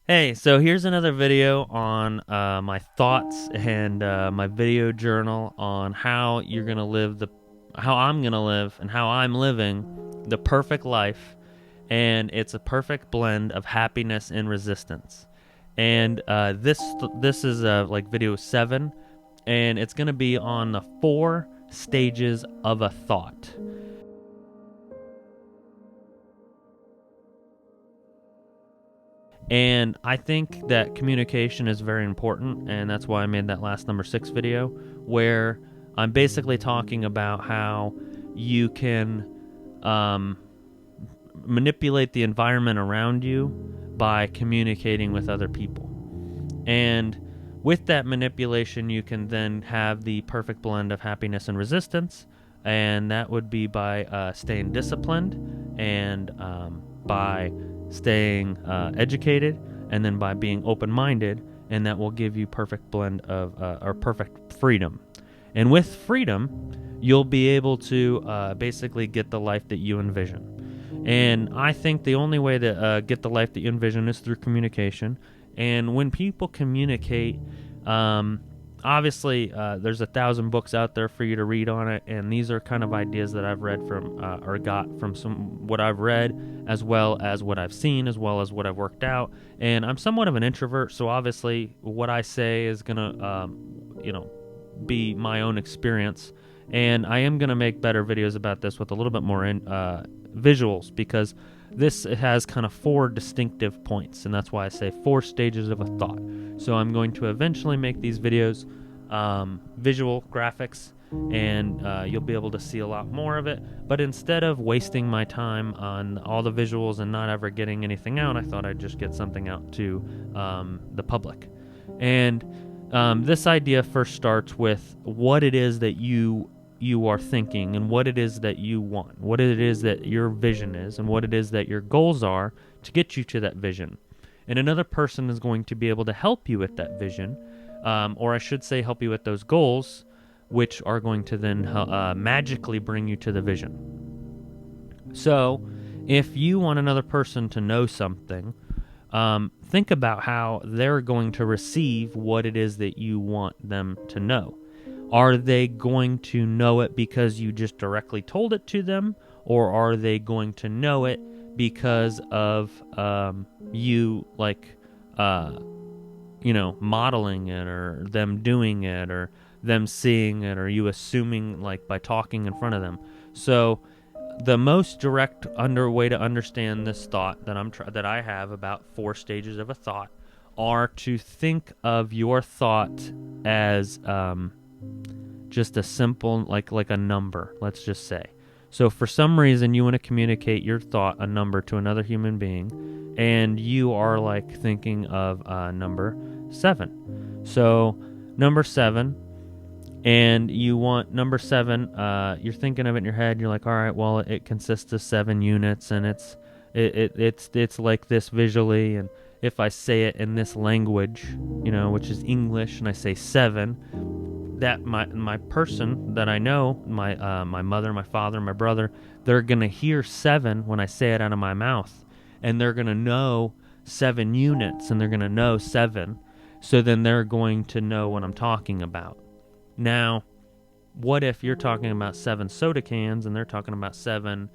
Hey, so here's another video on my thoughts and my video journal on how you're gonna live how I'm gonna live and how I'm living the perfect life, and it's a perfect blend of happiness and resistance. And this is like video 7, and it's gonna be on the 4 stages of a thought. And I think that communication is very important, and that's why I made that last number 6 video, where I'm basically talking about how you can um, manipulate the environment around you by communicating with other people. And with that manipulation, you can then have the perfect blend of happiness and resistance, and that would be by staying disciplined and by staying educated, and then by being open-minded, and that will give you perfect blend of or perfect freedom. And with freedom, you'll be able to basically get the life that you envision. And I think the only way to get the life that you envision is through communication. And when people communicate, obviously, there's 1,000 books out there for you to read on it, and these are kind of ideas that I've read from or got from what I've read, as well as what I've seen, as well as what I've worked out. And I'm somewhat of an introvert, so obviously, what I say is gonna, be my own experience. And I am gonna make better videos about this with a little bit more visuals, because this has kind of 4 distinctive points, and that's why I say 4 stages of a thought. So I'm going to eventually make these videos visual graphics, and you'll be able to see a lot more of it. But instead of wasting my time on all the visuals and not ever getting anything out, I thought I'd just get something out to the public. And this idea first starts with what it is that you are thinking, and what it is that you want, what it is that your vision is, and what it is that your goals are to get you to that vision. And another person is going to be able to help you with that vision, or I should say help you with those goals, which are going to then magically bring you to the vision. So if you want another person to know something, think about how they're going to receive what it is that you want them to know. Are they going to know it because you just directly told it to them, or are they going to know it because of you, like, modeling it, or them doing it, or them seeing it, or you assuming, like, by talking in front of them? So the most direct way to understand this thought that I have about 4 stages of a thought are to think of your thought as just a simple, like a number, let's just say. So for some reason you want to communicate your thought, a number, to another human being, and you are like thinking of number 7. So number 7, and you want number 7, you're thinking of it in your head, you're like, all right, well, it consists of 7 units, and it's like this visually, and if I say it in this language, which is English, and I say 7, that my person that I know, my mother, my father, my brother, they're gonna hear 7 when I say it out of my mouth, and they're gonna know 7 units, and they're gonna know 7. So then they're going to know what I'm talking about. Now, what if you're talking about 7 soda cans, and they're talking about 7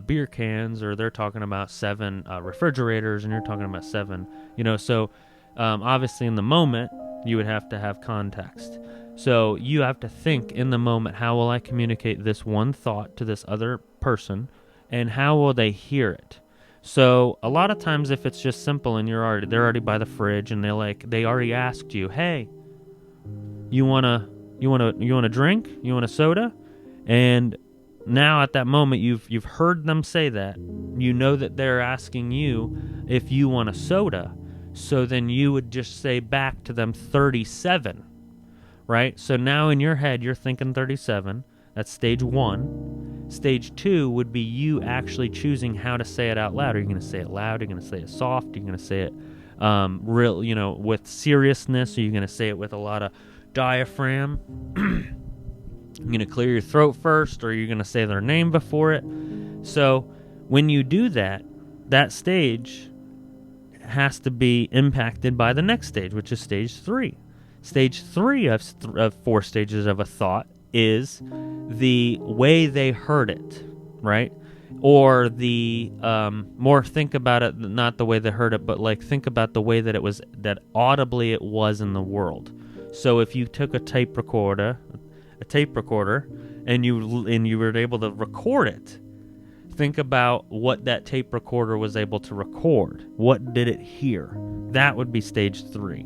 beer cans, or they're talking about 7 refrigerators, and you're talking about 7, so obviously in the moment you would have to have context. So you have to think in the moment, how will I communicate this one thought to this other person, and how will they hear it? So a lot of times, if it's just simple and they're already by the fridge, and they already asked you, hey, you want a drink? You want a soda? And now at that moment you've heard them say that. You know that they're asking you if you want a soda. So then you would just say back to them 37. Right? So now in your head you're thinking 37. That's stage 1. Stage 2 would be you actually choosing how to say it out loud. Are you going to say it loud? Are you going to say it soft? Are you going to say it real, with seriousness? Are you going to say it with a lot of diaphragm? You're going to clear your throat first, or you're going to say their name before it? So when you do that stage has to be impacted by the next stage, which is stage 3. Stage 3 of 4 stages of a thought is the way they heard it, right? Or the more think about it, not the way they heard it, but like think about the way that it was, that audibly it was in the world. So if you took a tape recorder, and you were able to record it, think about what that tape recorder was able to record. What did it hear? That would be stage 3.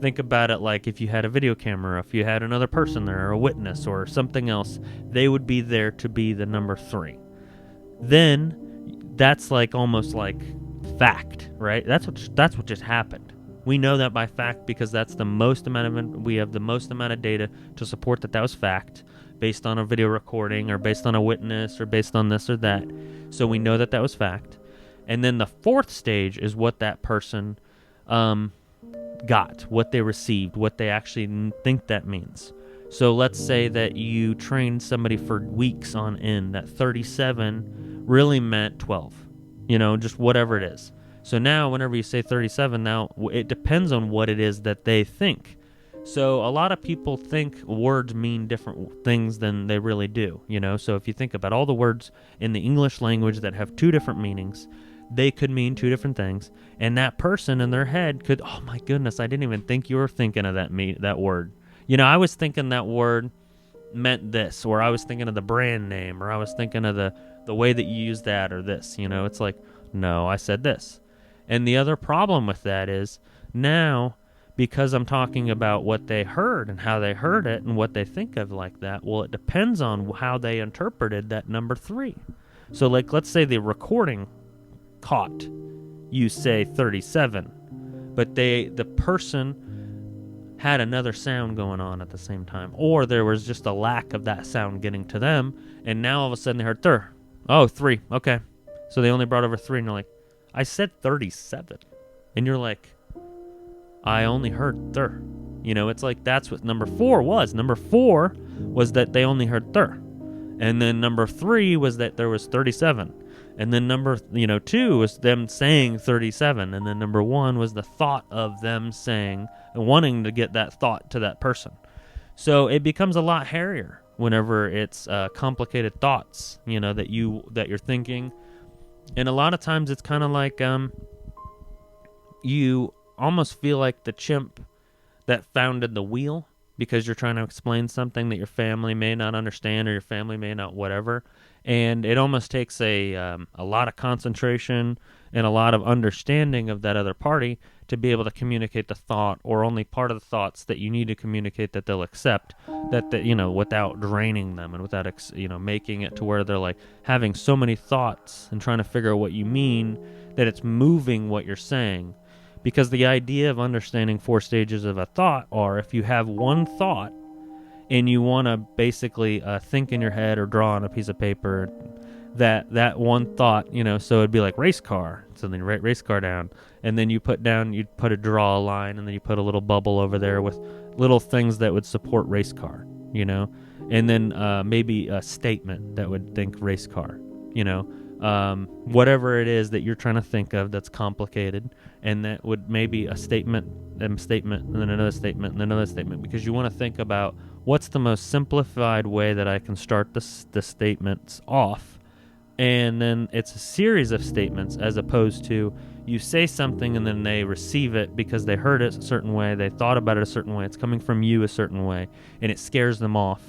Think about it like if you had a video camera, if you had another person there, or a witness, or something else, they would be there to be the number 3. Then that's like almost like fact, right? That's what just happened. We know that by fact because that's the most amount of we have the most amount of data to support that was fact, based on a video recording or based on a witness or based on this or that. So we know that was fact. And then the 4th stage is what that person got, what they received, what they actually think that means. So let's say that you trained somebody for weeks on end, that 37 really meant 12, just whatever it is. So now whenever you say 37, now it depends on what it is that they think. So a lot of people think words mean different things than they really do, So if you think about all the words in the English language that have 2 different meanings, they could mean 2 different things. And that person in their head could, oh my goodness, I didn't even think you were thinking of that word. I was thinking that word meant this, or I was thinking of the brand name, or I was thinking of the way that you use that or this. It's like, no, I said this. And the other problem with that is now, because I'm talking about what they heard and how they heard it and what they think of like that, well, it depends on how they interpreted that number 3. So like, let's say the recording caught you say 37, but the person had another sound going on at the same time, or there was just a lack of that sound getting to them, and now all of a sudden they heard 3, okay. So they only brought over 3, and you're like, I said 37. And you're like, I only heard thir. It's like that's what number 4 was. Number 4 was that they only heard thir. And then number 3 was that there was 37. And then number 2 was them saying 37. And then number 1 was the thought of them saying and wanting to get that thought to that person. So it becomes a lot hairier whenever it's complicated thoughts, that you're thinking. And a lot of times it's kind of like you almost feel like the chimp that founded the wheel, because you're trying to explain something that your family may not understand or your family may not whatever. And it almost takes a lot of concentration and a lot of understanding of that other party to be able to communicate the thought, or only part of the thoughts that you need to communicate that they'll accept, that without draining them and without making it to where they're like having so many thoughts and trying to figure out what you mean that it's moving what you're saying. Because the idea of understanding 4 stages of a thought are, if you have one thought and you want to basically think in your head or draw on a piece of paper that one thought, so it'd be like race car. So then you write race car down, and then you draw a line, and then you put a little bubble over there with little things that would support race car, and then maybe a statement that would think race car, whatever it is that you're trying to think of that's complicated, and that would maybe a statement, and then another statement, and then another statement, because you want to think about what's the most simplified way that I can start the statements off. And then it's a series of statements, as opposed to you say something and then they receive it because they heard it a certain way, they thought about it a certain way, it's coming from you a certain way, and it scares them off.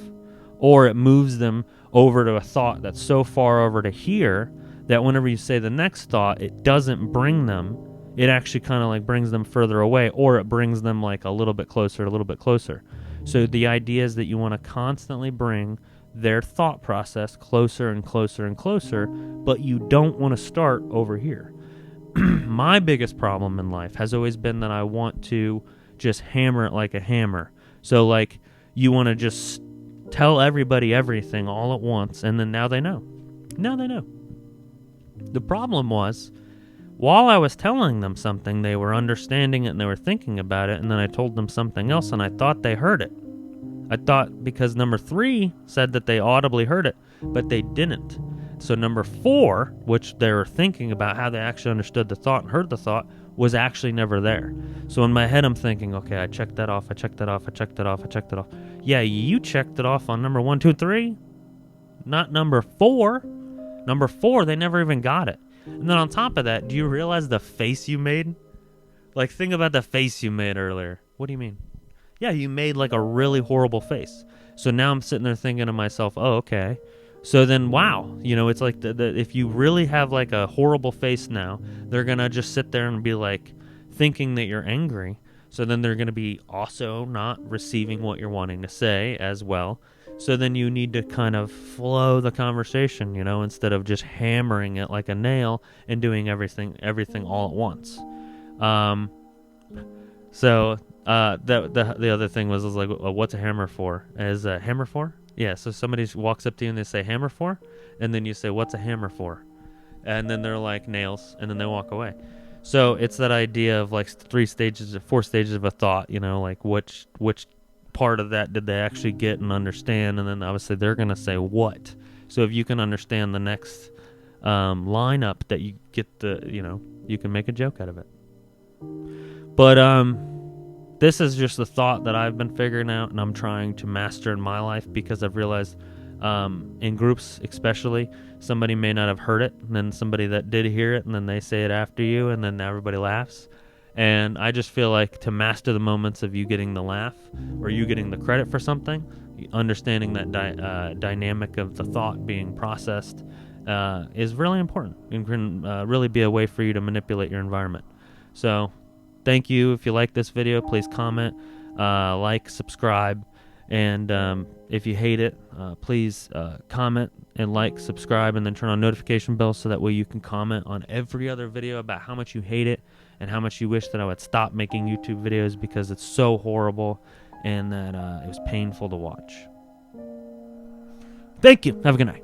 Or it moves them over to a thought that's so far over to here that whenever you say the next thought, it doesn't bring them. It actually kind of like brings them further away, or it brings them like a little bit closer. So the idea is that you want to constantly bring their thought process closer and closer and closer, but you don't want to start over here. My biggest problem in life has always been that I want to just hammer it like a hammer. So like you want to just tell everybody everything all at once, and then now they know. The problem was, while I was telling them something, they were understanding it and they were thinking about it, and then I told them something else and I thought they heard it. I thought because number 3 said that they audibly heard it, but they didn't. So number 4, which they were thinking about how they actually understood the thought and heard the thought, was actually never there. So in my head, I'm thinking, okay, I checked that off, I checked that off, I checked that off, I checked that off. Yeah, you checked it off on number 1, 2, 3, not number 4. Number 4, they never even got it. And then on top of that, do you realize the face you made? Like, think about the face you made earlier. What do you mean? Yeah, you made like a really horrible face. So now I'm sitting there thinking to myself, oh, okay. So then, wow, it's like if you really have like a horrible face now, they're going to just sit there and be like thinking that you're angry. So then they're going to be also not receiving what you're wanting to say as well. So then you need to kind of flow the conversation, instead of just hammering it like a nail and doing everything all at once. So the other thing was like, what's a hammer for? Is a hammer for? Yeah, so somebody walks up to you and they say, hammer for? And then you say, what's a hammer for? And then they're like, nails, and then they walk away. So it's that idea of like 4 stages of a thought, like which part of that did they actually get and understand, and then obviously they're going to say what. So if you can understand the next lineup that you get you can make a joke out of it. But this is just a thought that I've been figuring out and I'm trying to master in my life, because I've realized in groups especially, somebody may not have heard it, and then somebody that did hear it, and then they say it after you, and then everybody laughs. And I just feel like to master the moments of you getting the laugh or you getting the credit for something, understanding that dynamic of the thought being processed is really important and can really be a way for you to manipulate your environment. So thank you. If you like this video, please comment, like, subscribe. And if you hate it, please comment and like, subscribe, and then turn on notification bells so that way you can comment on every other video about how much you hate it and how much you wish that I would stop making YouTube videos because it's so horrible and that it was painful to watch. Thank you. Have a good night.